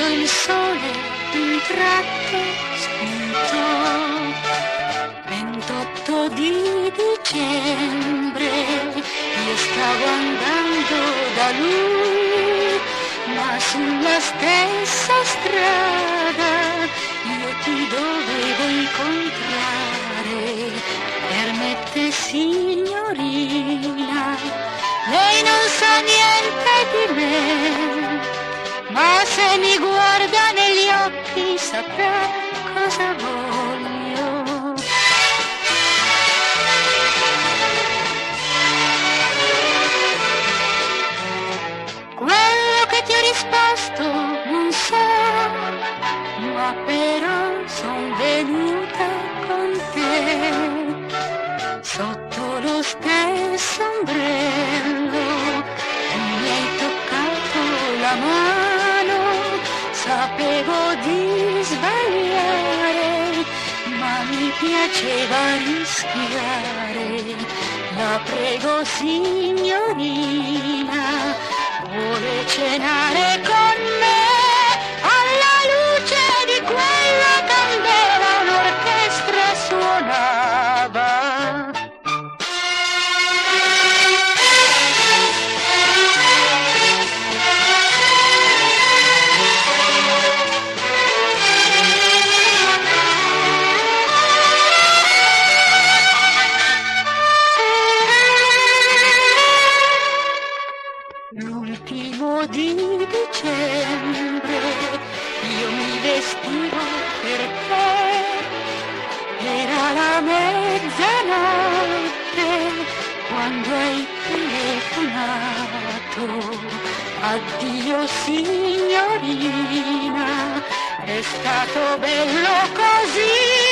quando il sole un tratto spuntò. 28 di dicembre io stavo andando da lui, ma sulla stessa strada io ti dovevo incontrare. Permette, signorina, lei non sa niente di me, ma se mi guarda negli occhi saprà cosa voglio. Quello che ti ho risposto non so, ma però son venuta con te sotto lo stesso ombrello e mi hai toccato la mano. Sapevo di sbagliare, ma mi piaceva rischiare. La prego, signorina, vuole cenare con me alla luce di quella candela l'orchestra suonava. L'ultimo di dicembre io mi vestivo per te, era la mezzanotte quando hai telefonato. Addio signorina, è stato bello così.